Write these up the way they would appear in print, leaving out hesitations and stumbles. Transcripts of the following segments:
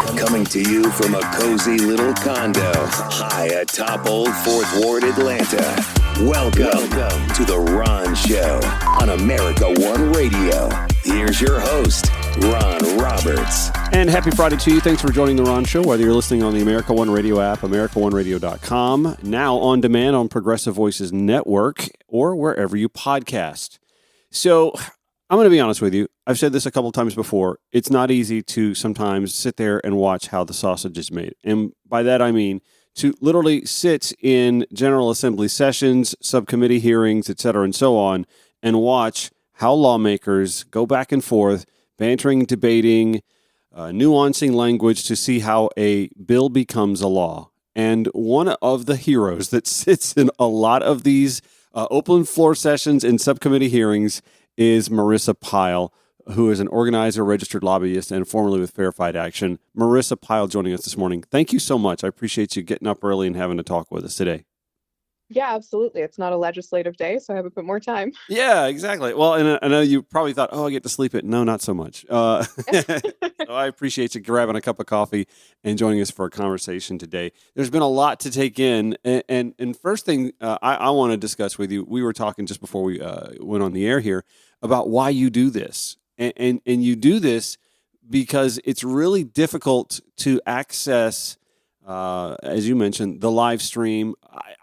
Coming to you from a cozy little condo high atop Old Fourth Ward, Atlanta. Welcome to The Ron Show on America One Radio. Here's your host, Ron Roberts. And happy Friday to you. Thanks for joining The Ron Show, whether you're listening on the America One Radio app, AmericaOneRadio.com, now on demand on Progressive Voices Network, or wherever you podcast. So I'm going to be honest with you. I've said this a couple times before. It's not easy to sometimes sit there and watch how the sausage is made. And by that I mean to literally sit in General Assembly sessions, subcommittee hearings, et cetera, and so on, and watch how lawmakers go back and forth, bantering, debating, nuancing language to see how a bill becomes a law. And one of the heroes that sits in a lot of these open floor sessions and subcommittee hearings is Marisa Pyle, who is an organizer, registered lobbyist, and formerly with Fair Fight Action. Marisa Pyle joining us this morning. Thank you so much. I appreciate you getting up early and having a talk with us today. Yeah, absolutely. It's not a legislative day, so I have a bit more time. Yeah, exactly. Well, and I know you probably thought, I get to sleep at. No, not so much. So I appreciate you grabbing a cup of coffee and joining us for a conversation today. There's been a lot to take in. And first thing I want to discuss with you, we were talking just before we went on the air here about why you do this. And you do this because it's really difficult to access, as you mentioned, the live stream.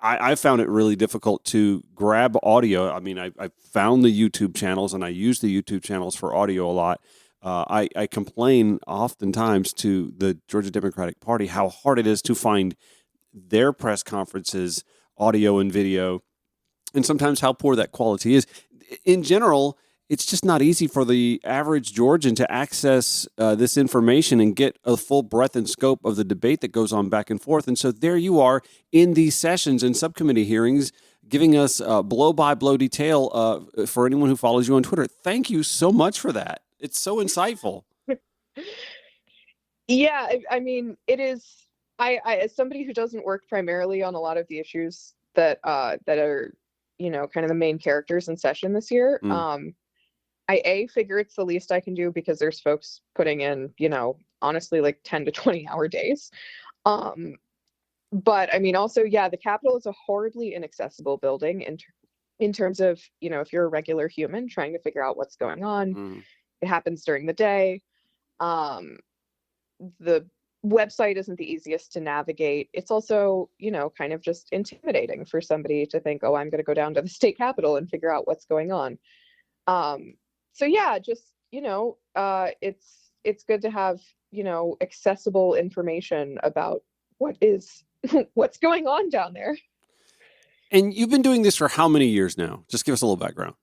I found it really difficult to grab audio. I mean, I found the YouTube channels, and I use the YouTube channels for audio a lot. I complain oftentimes to the Georgia Democratic Party how hard it is to find their press conferences, audio and video, and sometimes how poor that quality is. In general, it's just not easy for the average Georgian to access this information and get a full breadth and scope of the debate that goes on back and forth. And so there you are in these sessions and subcommittee hearings giving us blow-by-blow detail for anyone who follows you on Twitter. Thank you so much for that. It's so insightful. Yeah, I mean, it is. I as somebody who doesn't work primarily on a lot of the issues that are, kind of the main characters in session this year, I figure it's the least I can do because there's folks putting in, honestly, like 10 to 20 hour days. But I mean, also, yeah, the Capitol is a horribly inaccessible building in terms of, if you're a regular human trying to figure out what's going on. It happens during the day. The website isn't the easiest to navigate. It's also, kind of just intimidating for somebody to think, oh, I'm going to go down to the state capitol and figure out what's going on. So yeah, just, it's good to have, accessible information about what's going on down there. And you've been doing this for how many years now? Just give us a little background.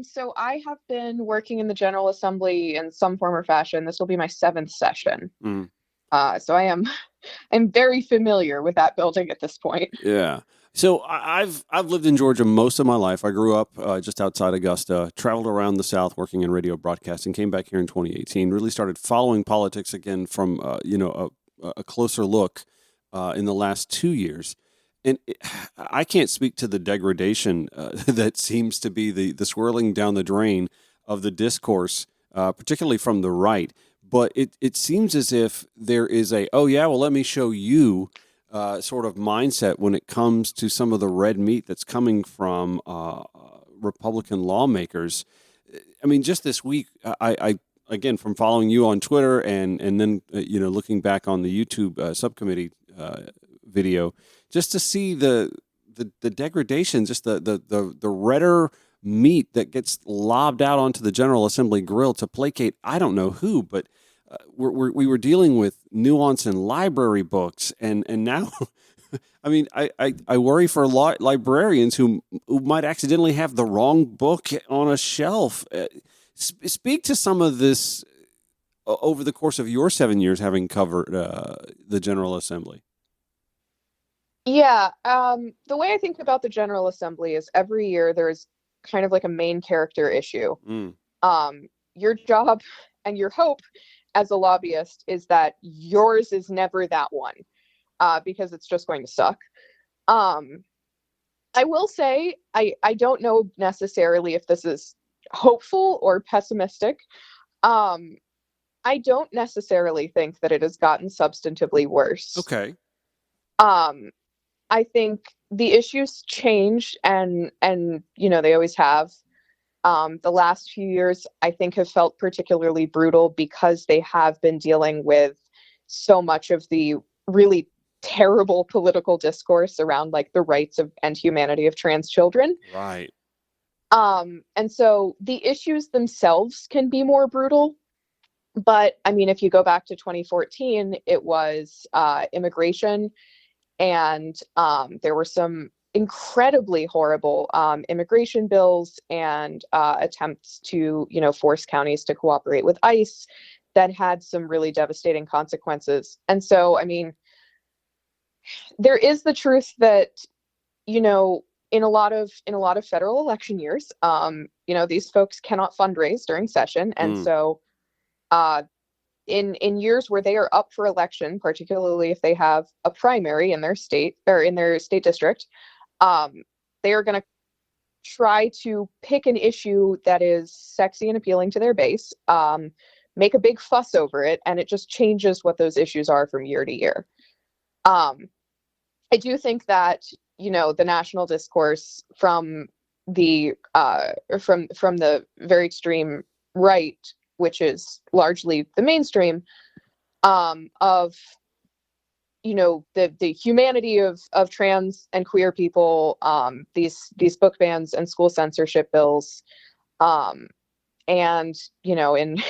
So I have been working in the General Assembly in some form or fashion. This will be my 7th session. So I'm very familiar with that building at this point. Yeah. So I've lived in Georgia most of my life. I grew up just outside Augusta, traveled around the South working in radio broadcasting, came back here in 2018, really started following politics again from, a closer look in the last 2 years. And I can't speak to the degradation that seems to be the swirling down the drain of the discourse, particularly from the right. But it seems as if there is let me show you sort of mindset when it comes to some of the red meat that's coming from Republican lawmakers. I mean, just this week, I again, from following you on Twitter and then, looking back on the YouTube subcommittee video, just to see the degradation, just the redder meat that gets lobbed out onto the General Assembly grill to placate I don't know who, but we were dealing with nuance in library books, and now, I mean, I worry for librarians who might accidentally have the wrong book on a shelf. Speak to some of this over the course of your 7 years having covered the General Assembly. Yeah, the way I think about the General Assembly is every year there's kind of like a main character issue. Your job and your hope as a lobbyist is that yours is never that one, because it's just going to suck. I will say, I don't know necessarily if this is hopeful or pessimistic. I don't necessarily think that it has gotten substantively worse. Okay. I think the issues change, and they always have. The last few years, I think, have felt particularly brutal because they have been dealing with so much of the really terrible political discourse around like the rights of and humanity of trans children. Right. And so the issues themselves can be more brutal. But I mean, if you go back to 2014, it was immigration, and there were some incredibly horrible immigration bills and attempts to, force counties to cooperate with ICE that had some really devastating consequences. And so, I mean, there is the truth that, in a lot of federal election years, these folks cannot fundraise during session, and so in years where they are up for election, particularly if they have a primary in their state or in their state district, they are going to try to pick an issue that is sexy and appealing to their base, make a big fuss over it, and it just changes what those issues are from year to year. I do think that, the national discourse from the very extreme right, which is largely the mainstream, of the humanity of trans and queer people, these book bans and school censorship bills, and in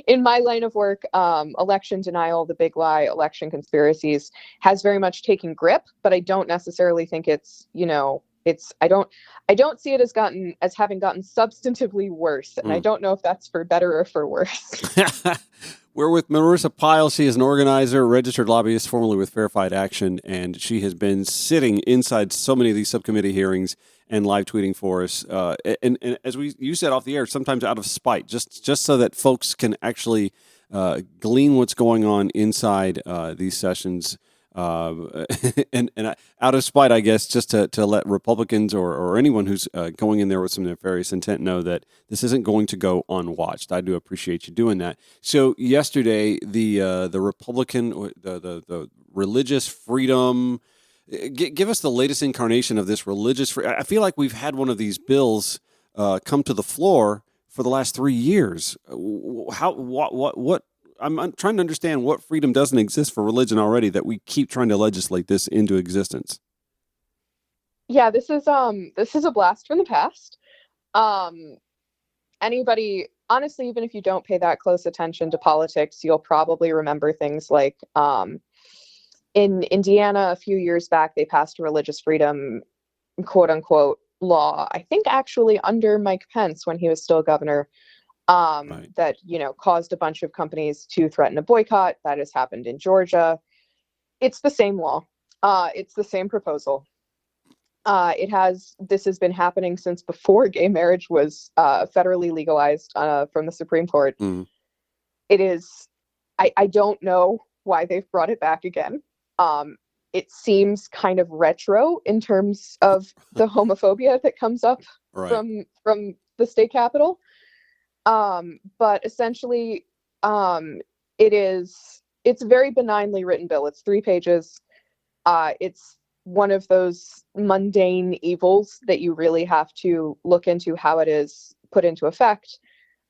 in my line of work, election denial, the big lie, election conspiracies has very much taken grip, but I don't necessarily think it's I don't see it as having gotten substantively worse, and I don't know if that's for better or for worse. We're with Marisa Pyle. She is an organizer, registered lobbyist, formerly with Verified Action, and she has been sitting inside so many of these subcommittee hearings and live tweeting for us. And as you said off the air, sometimes out of spite, just so that folks can actually glean what's going on inside these sessions. And out of spite, I guess, just to let Republicans or anyone who's going in there with some nefarious intent know that this isn't going to go unwatched. I do appreciate you doing that. So yesterday, the Republican, the religious freedom. Give us the latest incarnation of this religious. I feel like we've had one of these bills come to the floor for the last 3 years. What? I'm trying to understand what freedom doesn't exist for religion already that we keep trying to legislate this into existence. Yeah, this is a blast from the past. Anybody, honestly, even if you don't pay that close attention to politics, you'll probably remember things like in Indiana a few years back, they passed a religious freedom, quote unquote, law. I think actually under Mike Pence when he was still governor. Right. That, caused a bunch of companies to threaten a boycott. That has happened in Georgia. It's the same law. It's the same proposal. This has been happening since before gay marriage was federally legalized from the Supreme Court. It is, I don't know why they've brought it back again. It seems kind of retro in terms of the homophobia that comes up from the state capitol. But essentially, it's a very benignly written bill. It's 3 pages. It's one of those mundane evils that you really have to look into how it is put into effect,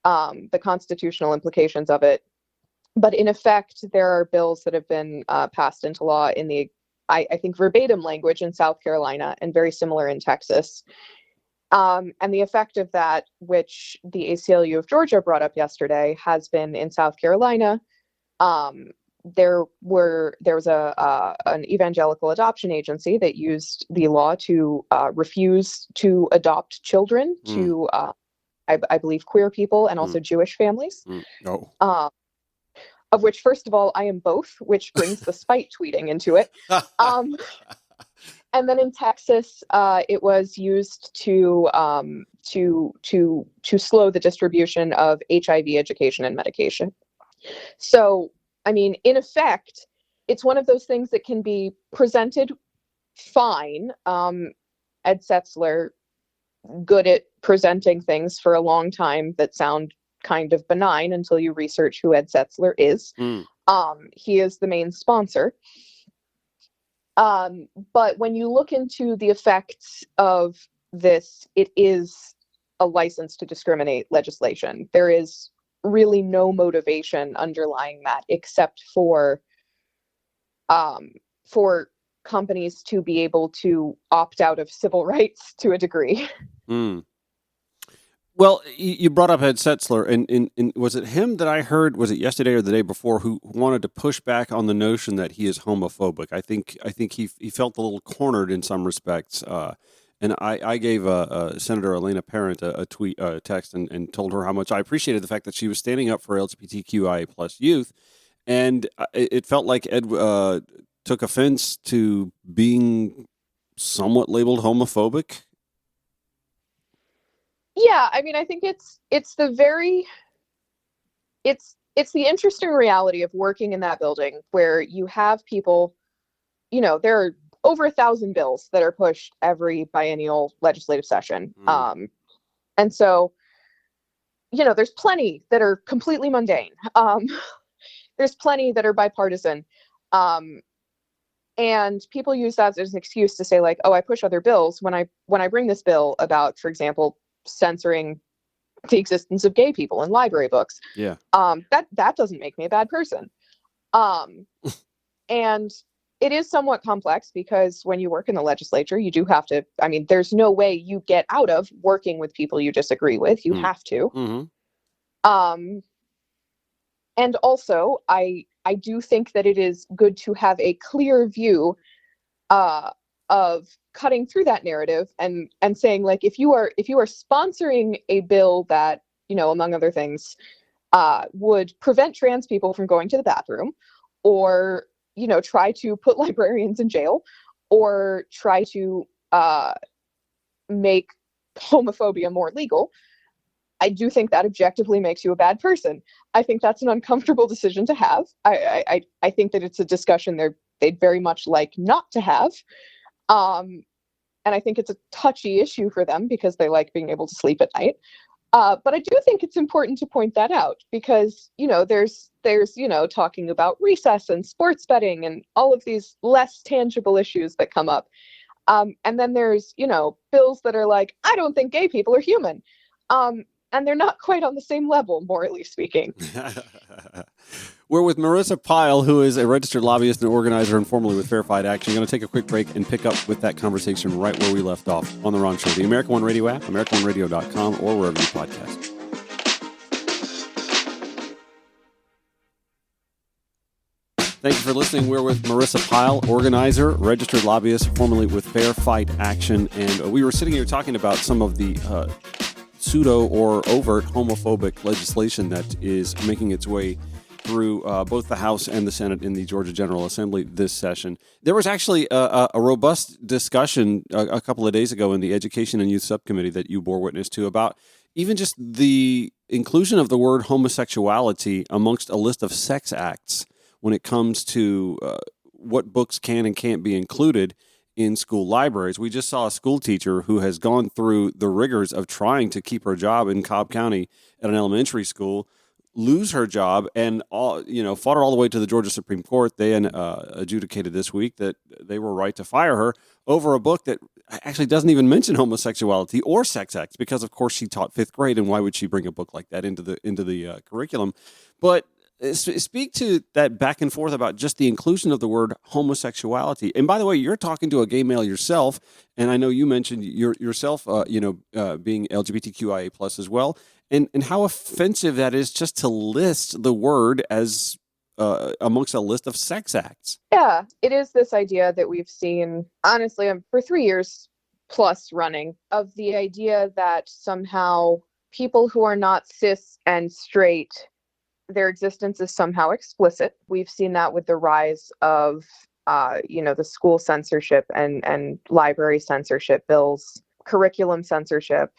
the constitutional implications of it. But in effect, there are bills that have been passed into law in the, I think, verbatim language in South Carolina and very similar in Texas. And the effect of that, which the ACLU of Georgia brought up yesterday, has been in South Carolina. There was an evangelical adoption agency that used the law to refuse to adopt children to, I believe, queer people and also Jewish families. Of which, first of all, I am both, which brings the spite tweeting into it. And then in Texas, it was used to slow the distribution of HIV education and medication. So, I mean, in effect, it's one of those things that can be presented fine. Ed Setzler, good at presenting things for a long time that sound kind of benign until you research who Ed Setzler is. He is the main sponsor. But when you look into the effects of this, it is a license to discriminate legislation. There is really no motivation underlying that except for companies to be able to opt out of civil rights to a degree. Well, you brought up Ed Setzler, and was it him that I heard, was it yesterday or the day before, who wanted to push back on the notion that he is homophobic? I think he felt a little cornered in some respects. And I gave Senator Elena Parent a text, and told her how much I appreciated the fact that she was standing up for LGBTQIA plus youth. And it felt like Ed took offense to being somewhat labeled homophobic. Yeah, I mean, I think it's the interesting reality of working in that building where you have people, there are over 1,000 bills that are pushed every biennial legislative session. And so, there's plenty that are completely mundane. There's plenty that are bipartisan. And people use that as an excuse to say, like, oh, I push other bills when I bring this bill about, for example, censoring the existence of gay people in library books. Yeah. That doesn't make me a bad person. And it is somewhat complex because when you work in the legislature, you do have to, I mean, there's no way you get out of working with people you disagree with. You have to. Mm-hmm. And also, I do think that it is good to have a clear view of cutting through that narrative and saying, like, if you are sponsoring a bill that, among other things, would prevent trans people from going to the bathroom, or try to put librarians in jail, or try to make homophobia more legal, I do think that objectively makes you a bad person. I think that's an uncomfortable decision to have. I think that it's a discussion they'd very much like not to have. And I think it's a touchy issue for them because they like being able to sleep at night. But I do think it's important to point that out because, there's talking about recess and sports betting and all of these less tangible issues that come up. And then there's, bills that are like, I don't think gay people are human. And they're not quite on the same level, morally speaking. We're with Marisa Pyle, who is a registered lobbyist and organizer and formerly with Fair Fight Action. I'm going to take a quick break and pick up with that conversation right where we left off on The Ron Show. The American One Radio app, AmericanOneRadio.com, or wherever you podcast. Thank you for listening. We're with Marisa Pyle, organizer, registered lobbyist, formerly with Fair Fight Action. And we were sitting here talking about some of the pseudo or overt homophobic legislation that is making its way through both the House and the Senate in the Georgia General Assembly this session. There was actually a robust discussion a couple of days ago in the Education and Youth Subcommittee that you bore witness to about even just the inclusion of the word homosexuality amongst a list of sex acts when it comes to what books can and can't be included in school libraries. We just saw a school teacher who has gone through the rigors of trying to keep her job in Cobb County at an elementary school, lose her job, and fought it all the way to the Georgia Supreme Court. They adjudicated this week that they were right to fire her over a book that actually doesn't even mention homosexuality or sex acts, because of course she taught fifth grade, and why would she bring a book like that into the curriculum? But speak to that back and forth about just the inclusion of the word homosexuality. And by the way, you're talking to a gay male yourself, and I know you mentioned yourself, being LGBTQIA plus as well, and how offensive that is just to list the word as amongst a list of sex acts. Yeah, it is this idea that we've seen, honestly, for 3 years plus running, of the idea that somehow people who are not cis and straight, their existence is somehow explicit. We've seen that with the rise of, the school censorship and library censorship bills, curriculum censorship,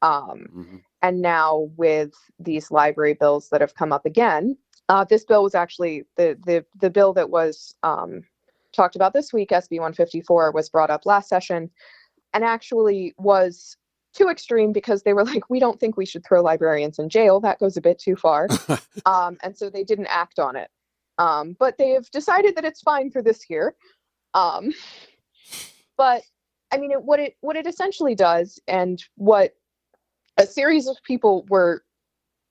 and now with these library bills that have come up again. This bill was actually the bill that was talked about this week, SB 154, was brought up last session and actually was too extreme because they were like, we don't think we should throw librarians in jail. That goes a bit too far. And so they didn't act on it. But they have decided that it's fine for this year. But I mean, what it essentially does, and what a series of people were,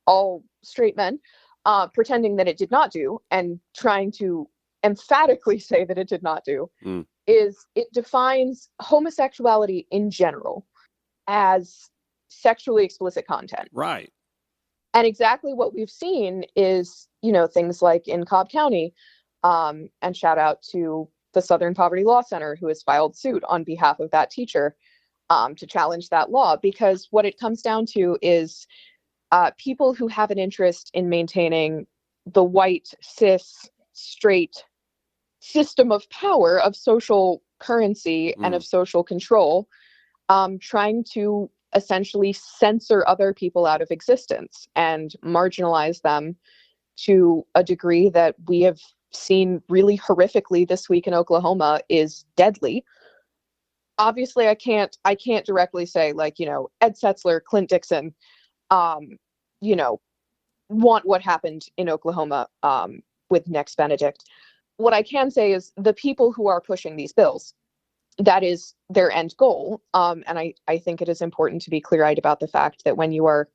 all straight men, pretending that it did not do, and trying to emphatically say that it did not do, is it defines homosexuality in general as sexually explicit content. Right. And exactly what we've seen is, things like in Cobb County, and shout out to the Southern Poverty Law Center, who has filed suit on behalf of that teacher, to challenge that law, because what it comes down to is people who have an interest in maintaining the white, cis, straight system of power, of social currency, and of social control, trying to essentially censor other people out of existence and marginalize them to a degree that we have seen really horrifically this week in Oklahoma is deadly. Obviously, I can't directly say, like, Ed Setzler, Clint Dixon, want what happened in Oklahoma with Next Benedict. What I can say is the people who are pushing these bills, that is their end goal. And I think it is important to be clear-eyed about the fact that when you are,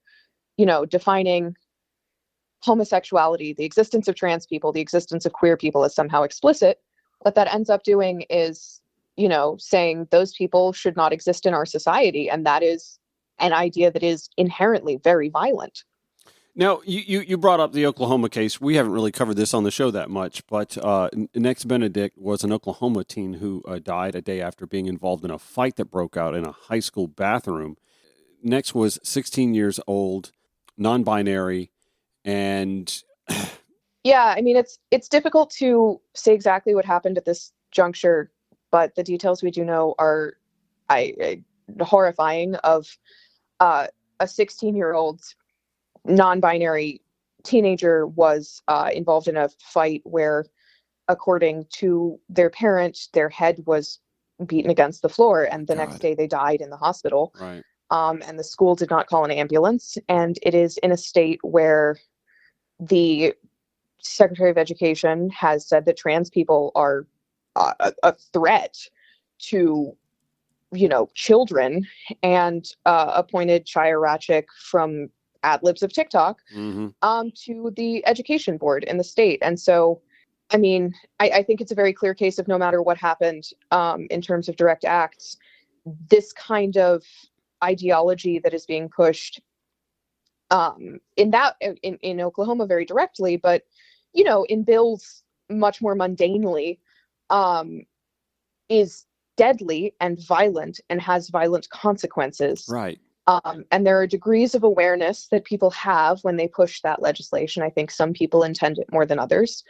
defining homosexuality, the existence of trans people, the existence of queer people as somehow explicit, what that ends up doing is, saying those people should not exist in our society. And that is an idea that is inherently very violent. Now, you brought up the Oklahoma case. We haven't really covered this on the show that much, but Next Benedict was an Oklahoma teen who died a day after being involved in a fight that broke out in a high school bathroom. Next was 16 years old, non-binary, and... Yeah, I mean, it's difficult to say exactly what happened at this juncture, but the details we do know are horrifying, of a 16-year-old non-binary teenager was involved in a fight where, according to their parent, their head was beaten against the floor, and the next day they died in the hospital. Right. And the school did not call an ambulance, and it is in a state where the Secretary of Education has said that trans people are a threat to, children, and appointed Chaya Rachik from Ad-Libs of TikTok to the education board in the state. And so, I mean, I think it's a very clear case of, no matter what happened in terms of direct acts, this kind of ideology that is being pushed in Oklahoma very directly, but, in bills much more mundanely, is deadly and violent and has violent consequences. Right. And there are degrees of awareness that people have when they push that legislation. I think some people intend it more than others.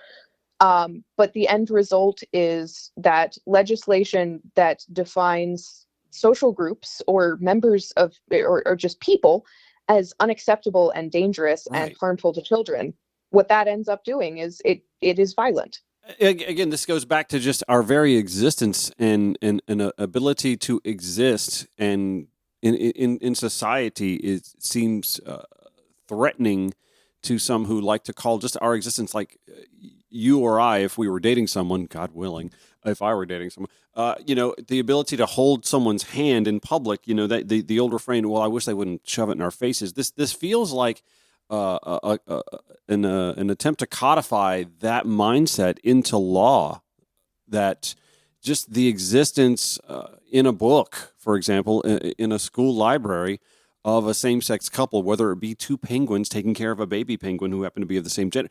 But the end result is that legislation that defines social groups or members of, or just people, as unacceptable and dangerous and harmful to children, what that ends up doing is it is violent. Again, this goes back to just our very existence and ability to exist, and in society, it seems threatening to some who like to call just our existence, like you or I, if we were dating someone, God willing, if I were dating someone, the ability to hold someone's hand in public, that the old refrain, well, I wish they wouldn't shove it in our faces. This feels like an attempt to codify that mindset into law, that just the existence in a book, for example, in a school library, of a same-sex couple, whether it be two penguins taking care of a baby penguin who happen to be of the same gender,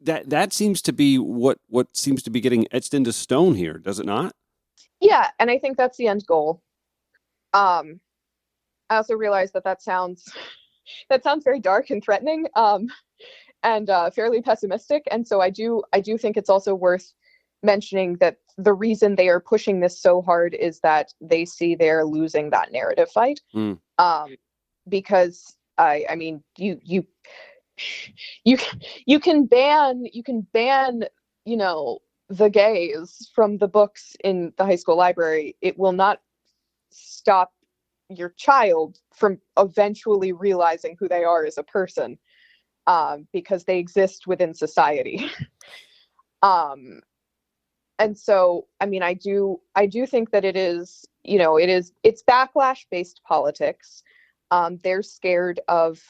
that seems to be what seems to be getting etched into stone here, does it not? Yeah, and I think that's the end goal. I also realize that sounds very dark and threatening, and fairly pessimistic. And so I do think it's also worth mentioning that the reason they are pushing this so hard is that they see they're losing that narrative fight. Because I mean, you can ban, the gays from the books in the high school library. It will not stop your child from eventually realizing who they are as a person, because they exist within society. And so, I mean, I do think that it is, it's backlash based politics. They're scared of,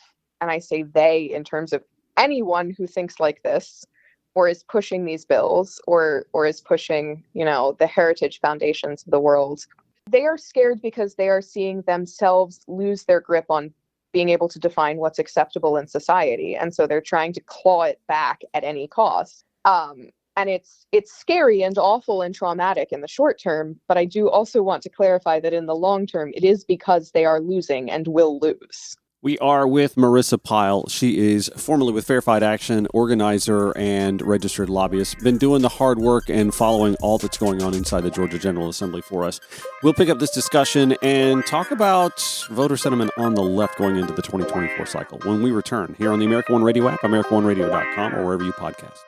and I say they in terms of anyone who thinks like this, or is pushing these bills, or is pushing, the heritage foundations of the world. They are scared because they are seeing themselves lose their grip on being able to define what's acceptable in society. And so they're trying to claw it back at any cost. And it's scary and awful and traumatic in the short term, but I do also want to clarify that in the long term, it is because they are losing and will lose. We are with Marisa Pyle. She is formerly with Verified Action, organizer and registered lobbyist. Been doing the hard work and following all that's going on inside the Georgia General Assembly for us. We'll pick up this discussion and talk about voter sentiment on the left going into the 2024 cycle when we return here on the America One Radio app, AmericaOneRadio.com, or wherever you podcast.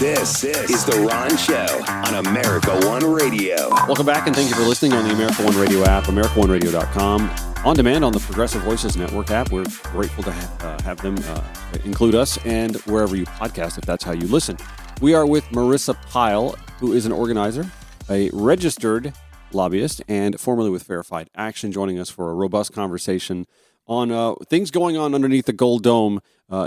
This is The Ron Show on America One Radio. Welcome back, and thank you for listening on the America One Radio app, AmericaOneRadio.com. On demand on the Progressive Voices Network app. We're grateful to have them include us, and wherever you podcast, if that's how you listen. We are with Marisa Pyle, who is an organizer, a registered lobbyist, and formerly with Verified Action, joining us for a robust conversation on things going on underneath the Gold Dome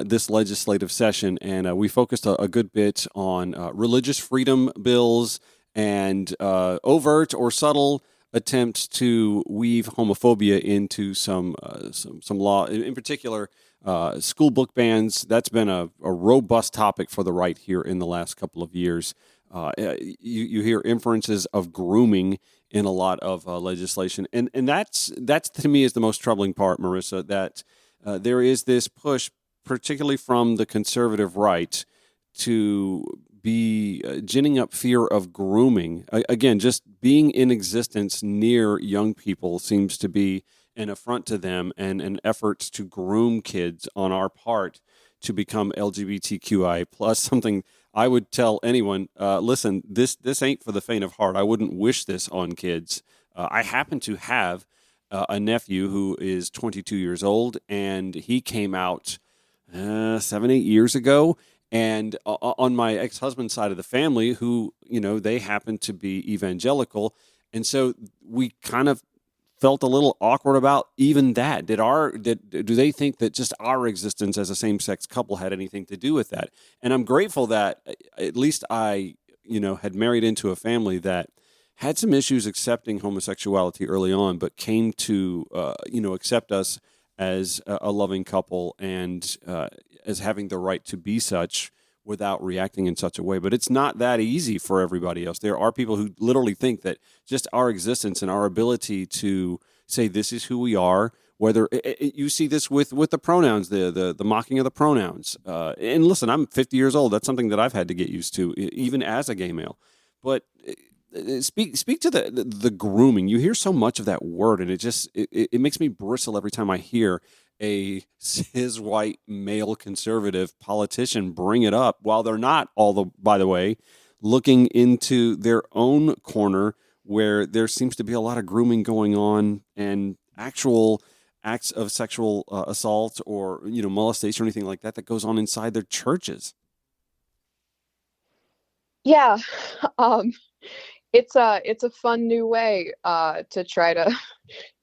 this legislative session. And we focused a good bit on religious freedom bills and overt or subtle attempts to weave homophobia into some law, in particular school book bans. That's been a robust topic for the right here in the last couple of years. You hear inferences of grooming in a lot of legislation, and that's to me is the most troubling part, Marisa. That there is this push, particularly from the conservative right, to be ginning up fear of grooming. Again, just being in existence near young people seems to be an affront to them and an effort to groom kids on our part to become LGBTQI plus. Something I would tell anyone, listen, this ain't for the faint of heart. I wouldn't wish this on kids. I happen to have a nephew who is 22 years old, and he came out 7-8 years ago. And on my ex-husband's side of the family, who, they happen to be evangelical. And so we kind of felt a little awkward about even that. Do they think that just our existence as a same-sex couple had anything to do with that? And I'm grateful that at least I, had married into a family that had some issues accepting homosexuality early on, but came to, accept us as a loving couple and as having the right to be such without reacting in such a way. But it's not that easy for everybody else. There are people who literally think that just our existence and our ability to say this is who we are, whether you see this with the pronouns, the mocking of the pronouns. And listen, I'm 50 years old. That's something that I've had to get used to, even as a gay male. But speak to the grooming. You hear so much of that word, and it makes me bristle every time I hear a cis white male conservative politician bring it up, while they're not, by the way, looking into their own corner where there seems to be a lot of grooming going on and actual acts of sexual assault or molestation or anything like that goes on inside their churches. Yeah. It's a fun new way to try to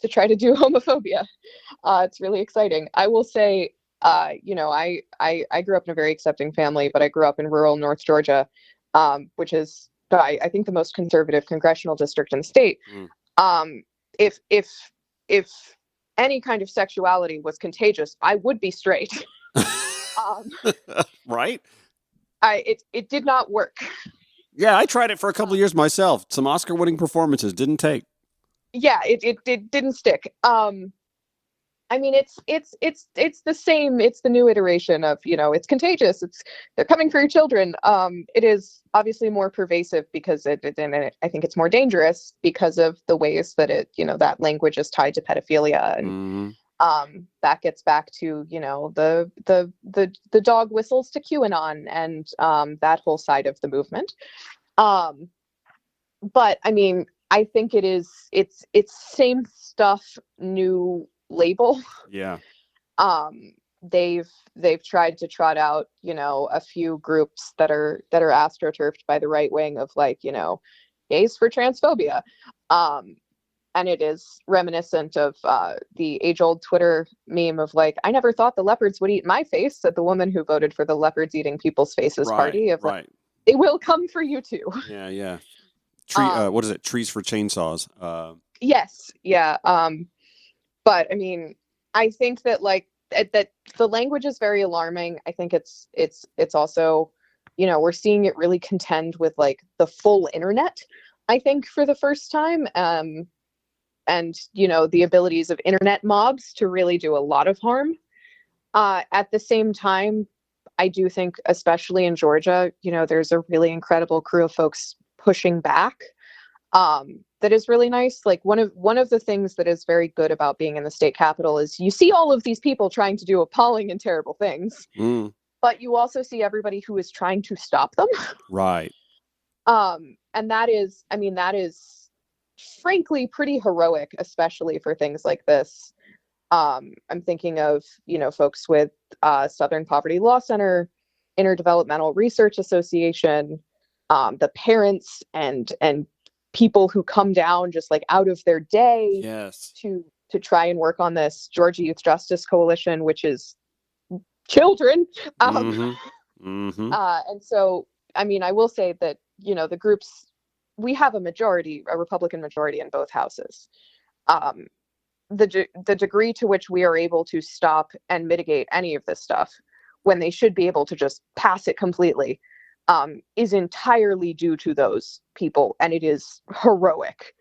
do homophobia. It's really exciting. I will say, I grew up in a very accepting family, but I grew up in rural North Georgia, which is I think the most conservative congressional district in the state. If any kind of sexuality was contagious, I would be straight. Right? It did not work. Yeah, I tried it for a couple of years myself. Some Oscar-winning performances didn't take. Yeah, it didn't stick. I mean, it's the same. It's the new iteration of, it's contagious. They're coming for your children. It is obviously more pervasive because and I think it's more dangerous because of the ways that that language is tied to pedophilia, and that gets back to the dog whistles to QAnon and that whole side of the movement. But I mean, I think it's same stuff, new label. Yeah. They've tried to trot out, a few groups that are astroturfed by the right wing of like, gays for transphobia. And it is reminiscent of the age-old Twitter meme of like, I never thought the leopards would eat my face, said the woman who voted for the leopards eating people's faces party. Of like, they will come for you too. Yeah, yeah. What is it? Trees for chainsaws. Yes, yeah. But I mean, I think that like that the language is very alarming. I think it's also, we're seeing it really contend with like the full internet, I think, for the first time. And the abilities of internet mobs to really do a lot of harm. At the same time, I do think, especially in Georgia, there's a really incredible crew of folks pushing back. That is really nice. Like one of the things that is very good about being in the state capitol is you see all of these people trying to do appalling and terrible things, but you also see everybody who is trying to stop them. Right. And that is frankly pretty heroic, especially for things like this. I'm thinking of, folks with Southern Poverty Law Center, Interdevelopmental Research Association, the parents and people who come down just like out of their day yes. to try and work on this, Georgia Youth Justice Coalition, which is children. And so, I mean, I will say that, the groups, we have a Republican majority in both houses. The degree to which we are able to stop and mitigate any of this stuff when they should be able to just pass it completely is entirely due to those people, and it is heroic.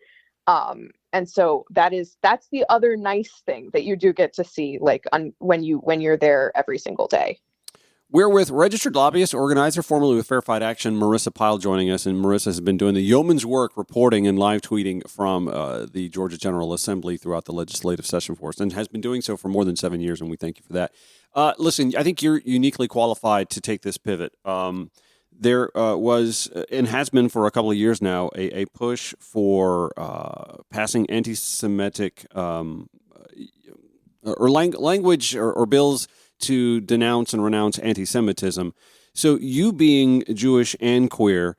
And so that's the other nice thing that you do get to see, like when you're there every single day. We're with registered lobbyist, organizer, formerly with Fair Fight Action, Marisa Pyle, joining us. And Marisa has been doing the yeoman's work reporting and live tweeting from the Georgia General Assembly throughout the legislative session for us, and has been doing so for more than 7 years, and we thank you for that. Listen, I think you're uniquely qualified to take this pivot. There was, and has been for a couple of years now, a push for passing anti-Semitic language or bills to denounce and renounce anti-Semitism. So you being Jewish and queer,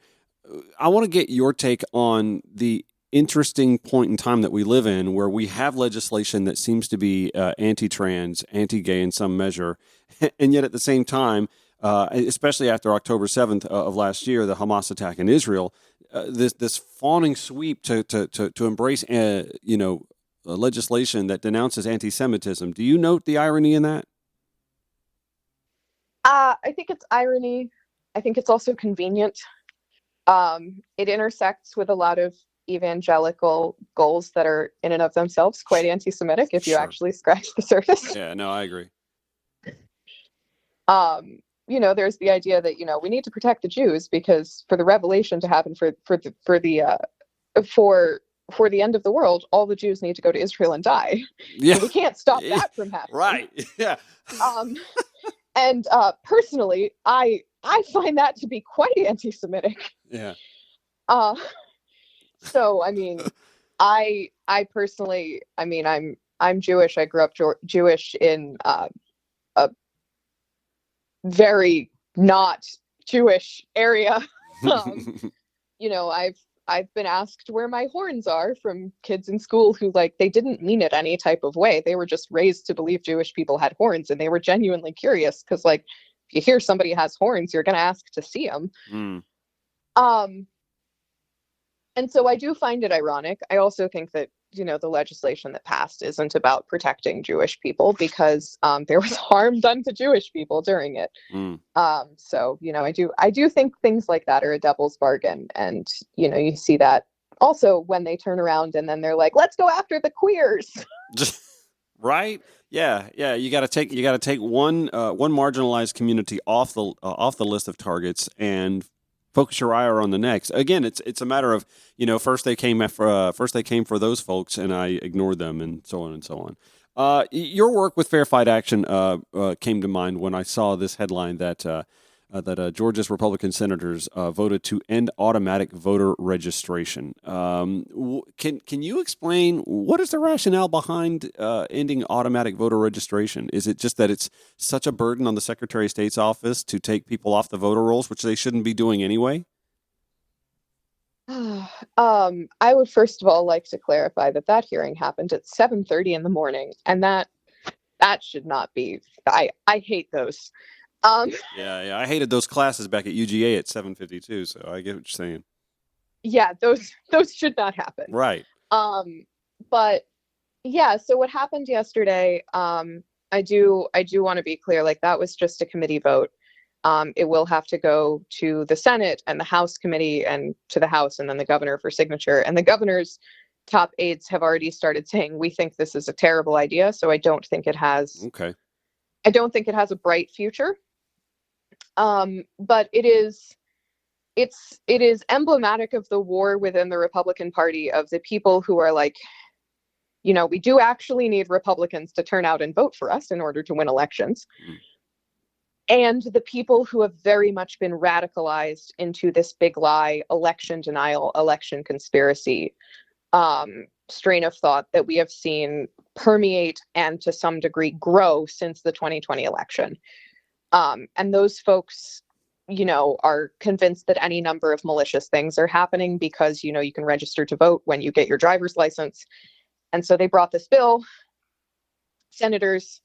I want to get your take on the interesting point in time that we live in where we have legislation that seems to be anti-trans, anti-gay in some measure, and yet at the same time, especially after October 7th of last year, the Hamas attack in Israel, this fawning sweep to embrace legislation that denounces anti-Semitism. Do you note the irony in that? I think it's irony. I think it's also convenient. It intersects with a lot of evangelical goals that are in and of themselves quite anti-Semitic if you actually scratch the surface. Yeah, no, I agree. There's the idea that, we need to protect the Jews because for the revelation to happen for the end of the world, all the Jews need to go to Israel and die. Yeah. And we can't stop that from happening. Right. Yeah. And personally, I find that to be quite anti-Semitic. Yeah. So I mean, I personally, I mean, I'm Jewish. I grew up Jewish in a very not Jewish area. I've been asked where my horns are from kids in school who, like, they didn't mean it any type of way. They were just raised to believe Jewish people had horns, and they were genuinely curious because, like, if you hear somebody has horns, you're going to ask to see them. And so I do find it ironic. I also think that, the legislation that passed isn't about protecting Jewish people because there was harm done to Jewish people during it. So, I do think things like that are a devil's bargain. And, you see that also when they turn around and then they're like, let's go after the queers. Right. Yeah. Yeah. You got to take one marginalized community off the list of targets and focus your ire on the next. Again, it's a matter of, first they came for those folks and I ignored them, and so on and so on. Your work with Fair Fight Action came to mind when I saw this headline that that Georgia's Republican senators voted to end automatic voter registration. Can you explain what is the rationale behind ending automatic voter registration? Is it just that it's such a burden on the Secretary of State's office to take people off the voter rolls, which they shouldn't be doing anyway? I would first of all like to clarify that hearing happened at 7:30 in the morning, and that should not be. I hate those. Yeah, I hated those classes back at UGA at 7:52. So I get what you're saying. Yeah, those should not happen. Right. But yeah. So what happened yesterday? I do want to be clear. Like, that was just a committee vote. It will have to go to the Senate and the House committee and to the House and then the governor for signature. And the governor's top aides have already started saying, we think this is a terrible idea. So I don't think it has. Okay. I don't think it has a bright future. But it is emblematic of the war within the Republican Party, of the people who are like, we do actually need Republicans to turn out and vote for us in order to win elections. And the people who have very much been radicalized into this big lie, election denial, election conspiracy strain of thought that we have seen permeate and to some degree grow since the 2020 election. And those folks, are convinced that any number of malicious things are happening because, you can register to vote when you get your driver's license. And so they brought this bill. Senators,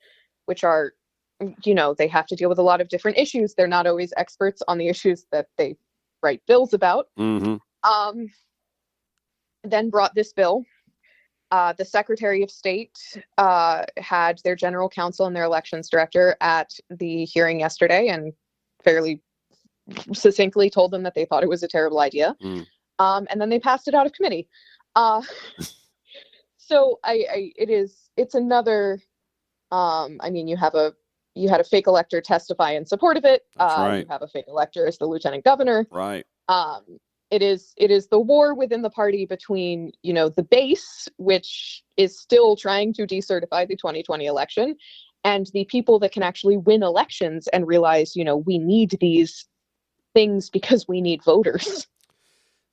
which are, they have to deal with a lot of different issues. They're not always experts on the issues that they write bills about. Mm-hmm. Then brought this bill. The Secretary of State had their general counsel and their elections director at the hearing yesterday and fairly succinctly told them that they thought it was a terrible idea. And then they passed it out of committee. So it's another, you had a fake elector testify in support of it. Right. You have a fake elector as the lieutenant governor. Right. It is the war within the party between, the base, which is still trying to decertify the 2020 election, and the people that can actually win elections and realize, we need these things because we need voters.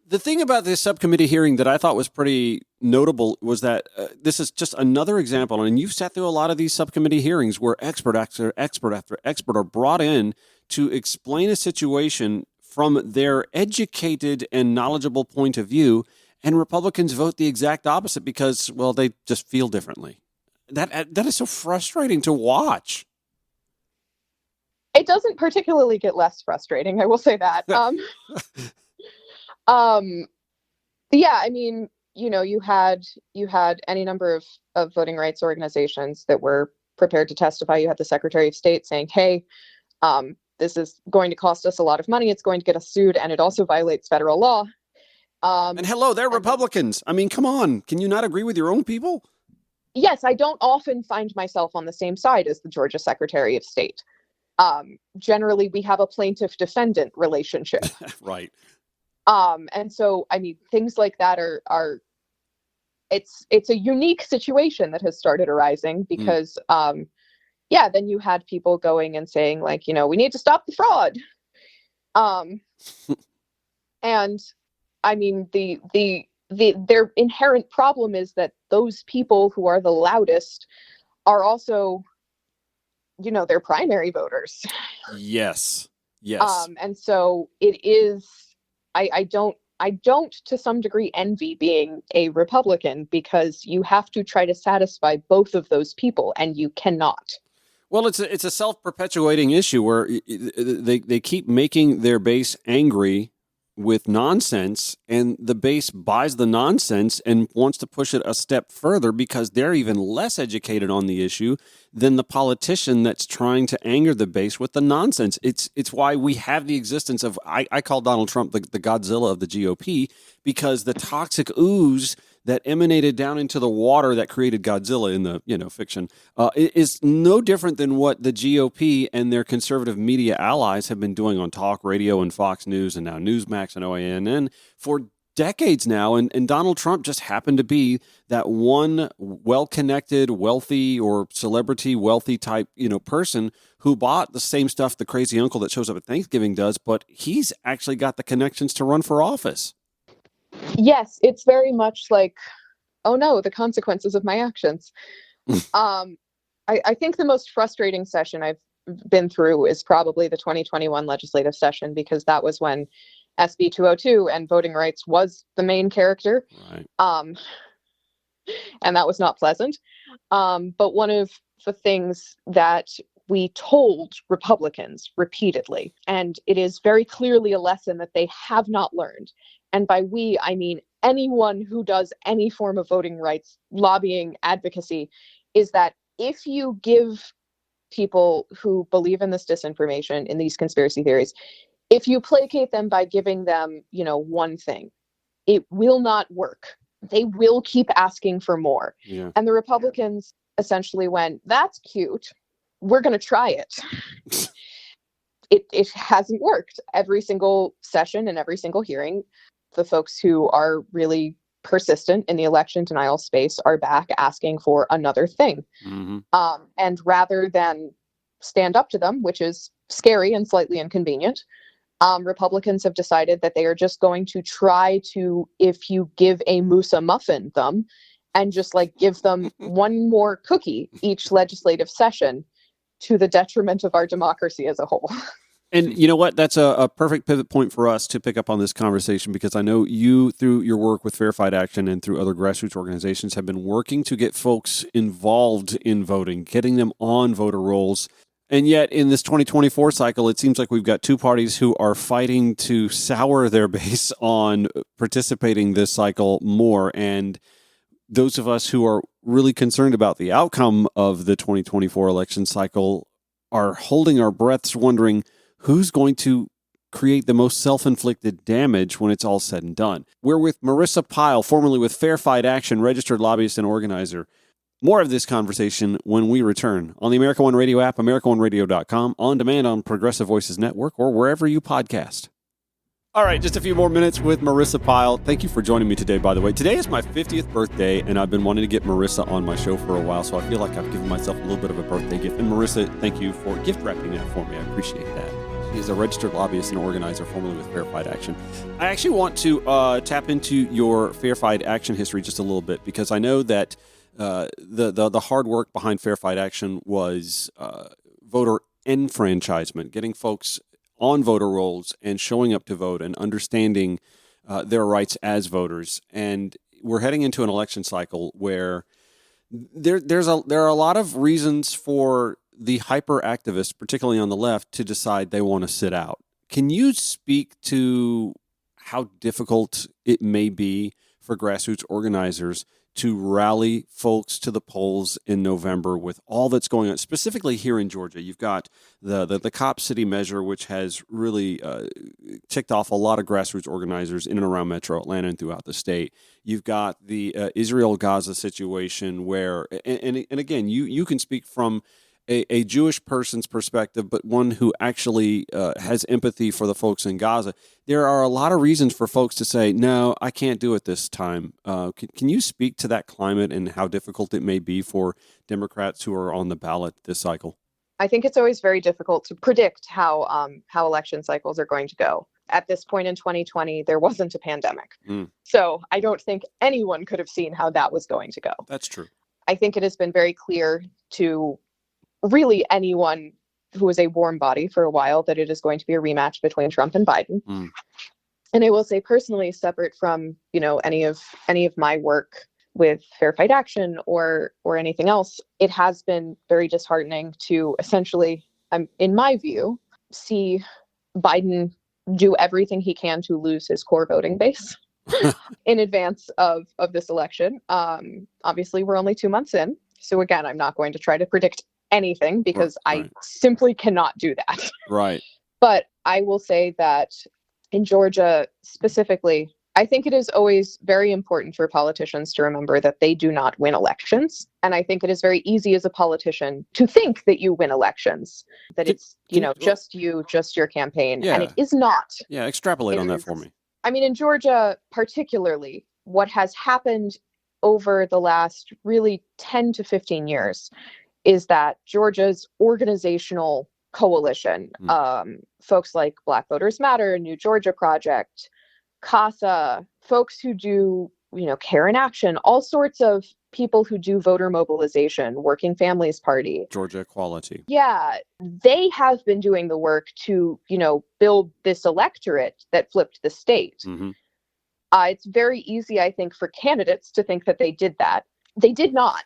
The thing about this subcommittee hearing that I thought was pretty notable was that this is just another example, and you've sat through a lot of these subcommittee hearings where expert after expert are brought in to explain a situation from their educated and knowledgeable point of view, and Republicans vote the exact opposite because, well, they just feel differently. That is so frustrating to watch. It doesn't particularly get less frustrating, I will say that. Yeah, you had any number of voting rights organizations that were prepared to testify. You had the Secretary of State saying, hey, this is going to cost us a lot of money. It's going to get us sued, and it also violates federal law. And hello, they're Republicans. Come on. Can you not agree with your own people? Yes, I don't often find myself on the same side as the Georgia Secretary of State. Generally, we have a plaintiff-defendant relationship. Right. And so, things like that are it's a unique situation that has started arising because, then you had people going and saying like, we need to stop the fraud. And their inherent problem is that those people who are the loudest are also, their primary voters. Yes. And so it is, I don't to some degree envy being a Republican because you have to try to satisfy both of those people and you cannot. Well, it's a self-perpetuating issue where they keep making their base angry with nonsense, and the base buys the nonsense and wants to push it a step further because they're even less educated on the issue than the politician that's trying to anger the base with the nonsense. It's why we have the existence of, I call Donald Trump the Godzilla of the GOP, because the toxic ooze that emanated down into the water that created Godzilla in the fiction is no different than what the GOP and their conservative media allies have been doing on talk radio and Fox News and now Newsmax and OANN for decades now, and Donald Trump just happened to be that one well-connected, wealthy or celebrity wealthy type, person who bought the same stuff the crazy uncle that shows up at Thanksgiving does, but he's actually got the connections to run for office. Yes, it's very much like, oh no, the consequences of my actions. I think the most frustrating session I've been through is probably the 2021 legislative session, because that was when SB 202 and voting rights was the main character. Right. And that was not pleasant. But one of the things that we told Republicans repeatedly, and it is very clearly a lesson that they have not learned, and by we, I mean anyone who does any form of voting rights lobbying advocacy, is that if you give people who believe in this disinformation, in these conspiracy theories, if you placate them by giving them, one thing, it will not work. They will keep asking for more. Yeah. And the Republicans essentially went, that's cute. We're going to try it. It hasn't worked. Every single session and every single hearing, the folks who are really persistent in the election denial space are back asking for another thing. Mm-hmm. And rather than stand up to them, which is scary and slightly inconvenient, Republicans have decided that they are just going to try to, if you give a moose a muffin them, and just give them one more cookie each legislative session, to the detriment of our democracy as a whole. And you know what? That's a perfect pivot point for us to pick up on this conversation, because I know you, through your work with Verified Action and through other grassroots organizations, have been working to get folks involved in voting, getting them on voter rolls. And yet in this 2024 cycle, it seems like we've got two parties who are fighting to sour their base on participating this cycle more. And those of us who are really concerned about the outcome of the 2024 election cycle are holding our breaths, wondering who's going to create the most self-inflicted damage when it's all said and done. We're with Marisa Pyle, formerly with Verified Action, registered lobbyist and organizer. More of this conversation when we return on the America One Radio app, AmericaOneRadio.com, on demand on Progressive Voices Network, or wherever you podcast. All right, just a few more minutes with Marisa Pyle. Thank you for joining me today, by the way. Today is my 50th birthday, and I've been wanting to get Marisa on my show for a while, so I feel like I've given myself a little bit of a birthday gift. And Marisa, thank you for gift wrapping that for me. I appreciate that. She is a registered lobbyist and organizer, formerly with Verified Action. I actually want to tap into your Verified Action history just a little bit, because I know that the hard work behind Verified Action was voter enfranchisement, getting folks on voter rolls and showing up to vote and understanding their rights as voters. And we're heading into an election cycle where there are a lot of reasons for the hyper activists, particularly on the left, to decide they want to sit out. Can you speak to how difficult it may be for grassroots organizers to rally folks to the polls in November with all that's going on, specifically here in Georgia? You've got the Cop City measure, which has really ticked off a lot of grassroots organizers in and around Metro Atlanta and throughout the state. You've got the Israel-Gaza situation where, and again, you can speak from a Jewish person's perspective, but one who actually has empathy for the folks in Gaza. There are a lot of reasons for folks to say, no, I can't do it this time. Can you speak to that climate and how difficult it may be for Democrats who are on the ballot this cycle? I think it's always very difficult to predict how election cycles are going to go. At this point in 2020, there wasn't a pandemic. So I don't think anyone could have seen how that was going to go. That's true. I think it has been very clear to really anyone who was a warm body for a while that it is going to be a rematch between Trump and Biden. And I will say personally, separate from, any of my work with Verified Action or anything else, it has been very disheartening to essentially, in my view, see Biden do everything he can to lose his core voting base in advance of this election. Obviously, we're only 2 months in. So again, I'm not going to try to predict anything because I simply cannot do that. Right. But I will say that in Georgia specifically, I think it is always very important for politicians to remember that they do not win elections. And I think it is very easy as a politician to think that you win elections, that it's, just you, just your campaign. Yeah. And it is not. Yeah, extrapolate on that for me. I mean, in Georgia particularly, what has happened over the last really 10 to 15 years is that Georgia's organizational coalition, folks like Black Voters Matter, New Georgia Project, CASA, folks who do, Care in Action, all sorts of people who do voter mobilization, Working Families Party, Georgia Equality. Yeah, they have been doing the work to, build this electorate that flipped the state. Mm-hmm. It's very easy, I think, for candidates to think that they did that. They did not.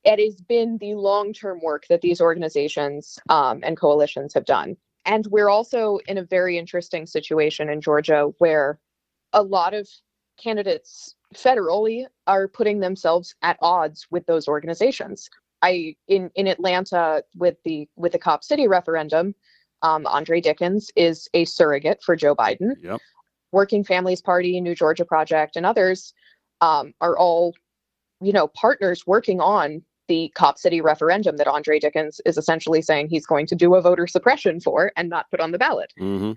It has been the long-term work that these organizations and coalitions have done. And we're also in a very interesting situation in Georgia where a lot of candidates federally are putting themselves at odds with those organizations. In Atlanta with the Cop City referendum, Andre Dickens is a surrogate for Joe Biden. Yep. Working Families Party, New Georgia Project, and others are all, partners working on the Cop City referendum that Andre Dickens is essentially saying he's going to do a voter suppression for and not put on the ballot. Mm-hmm.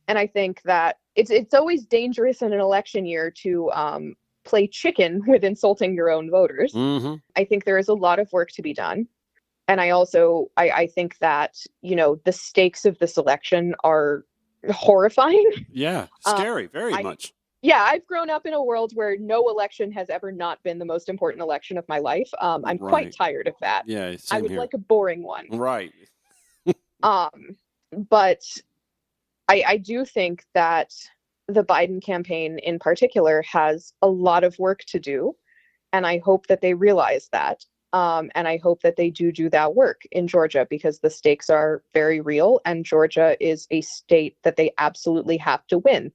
And I think that it's always dangerous in an election year to play chicken with insulting your own voters. Mm-hmm. I think there is a lot of work to be done. And I think that, the stakes of this election are horrifying. Yeah, scary, very much. Yeah, I've grown up in a world where no election has ever not been the most important election of my life. I'm quite tired of that. Yeah, same I would here. like a boring one. Right. But I do think that the Biden campaign in particular has a lot of work to do. And I hope that they realize that. And I hope that they do that work in Georgia because the stakes are very real. And Georgia is a state that they absolutely have to win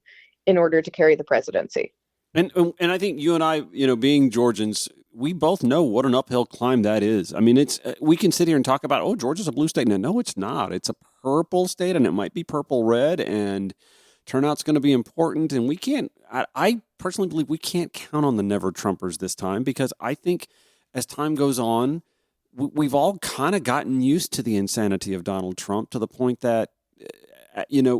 in order to carry the presidency. And I think you and I, being Georgians, we both know what an uphill climb that is. I mean, we can sit here and talk about, Georgia's a blue state. No, it's not. It's a purple state, and it might be purple-red, and turnout's going to be important. And we can't, I personally believe we can't count on the never-Trumpers this time because I think as time goes on, we've all kind of gotten used to the insanity of Donald Trump to the point that,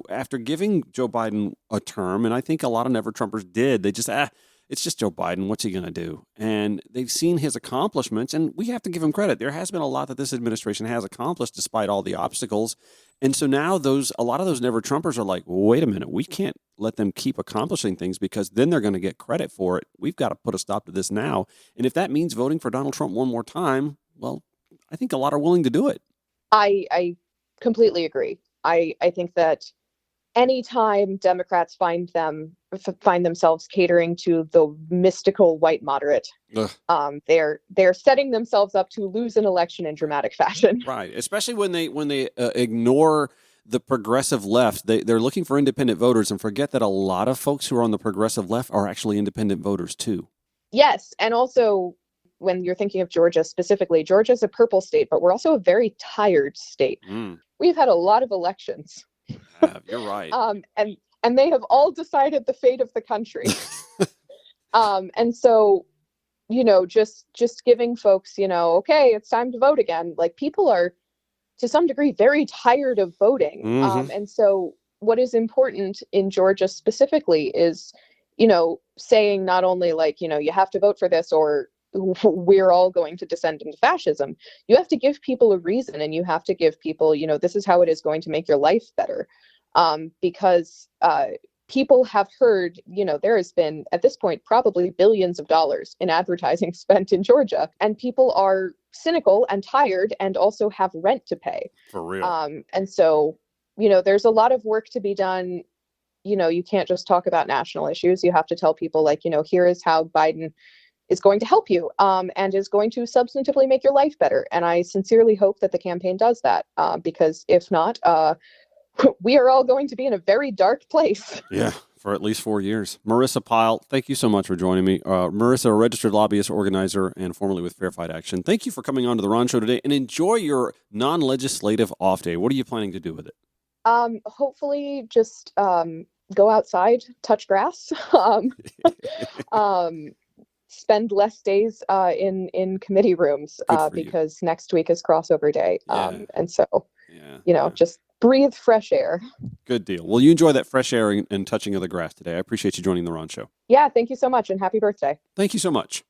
after giving Joe Biden a term, and I think a lot of never-Trumpers did, they just, it's just Joe Biden. What's he going to do? And they've seen his accomplishments, and we have to give him credit. There has been a lot that this administration has accomplished despite all the obstacles. And so now a lot of those never-Trumpers are like, wait a minute, we can't let them keep accomplishing things because then they're going to get credit for it. We've got to put a stop to this now. And if that means voting for Donald Trump one more time, well, I think a lot are willing to do it. I completely agree. I think that anytime Democrats find themselves catering to the mystical white moderate, they're setting themselves up to lose an election in dramatic fashion. Right, especially when they ignore the progressive left. They're looking for independent voters and forget that a lot of folks who are on the progressive left are actually independent voters too. Yes, and also when you're thinking of Georgia specifically, Georgia's a purple state, but we're also a very tired state. We've had a lot of elections. You're right. And they have all decided the fate of the country. And so, just giving folks, okay, it's time to vote again. Like people are to some degree very tired of voting. Mm-hmm. And so what is important in Georgia specifically is, saying not only like, you have to vote for this or we're all going to descend into fascism. You have to give people a reason, and you have to give people, this is how it is going to make your life better. Because people have heard, there has been at this point probably billions of dollars in advertising spent in Georgia, and people are cynical and tired and also have rent to pay. For real. And so, there's a lot of work to be done. You can't just talk about national issues. You have to tell people like, here is how Biden is going to help you and is going to substantively make your life better. And I sincerely hope that the campaign does that because if not, we are all going to be in a very dark place. Yeah, for at least 4 years. Marisa Pyle, thank you so much for joining me. Marisa, a registered lobbyist, organizer, and formerly with Fair Fight Action. Thank you for coming on to the Ron Show today, and enjoy your non-legislative off day. What are you planning to do with it? Hopefully just go outside, touch grass, spend less days in committee rooms because next week is crossover day. And so... Yeah, just breathe fresh air. Good deal. Well, you enjoy that fresh air and touching of the grass today. I appreciate you joining the Ron Show. Yeah, thank you so much, and happy birthday. Thank you so much.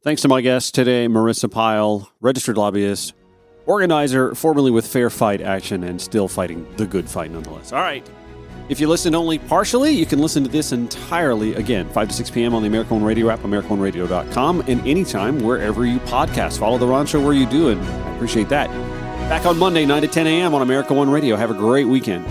Thanks to my guest today, Marisa Pyle, registered lobbyist, organizer, formerly with Fair Fight Action, and still fighting the good fight nonetheless. All right. If you listened only partially, you can listen to this entirely again, 5 to 6 p.m. on the American One Radio app, AmericanOneRadio.com, and anytime wherever you podcast. Follow the Ron Show where you do, and I appreciate that. Back on Monday, 9 to 10 a.m. on America One Radio. Have a great weekend.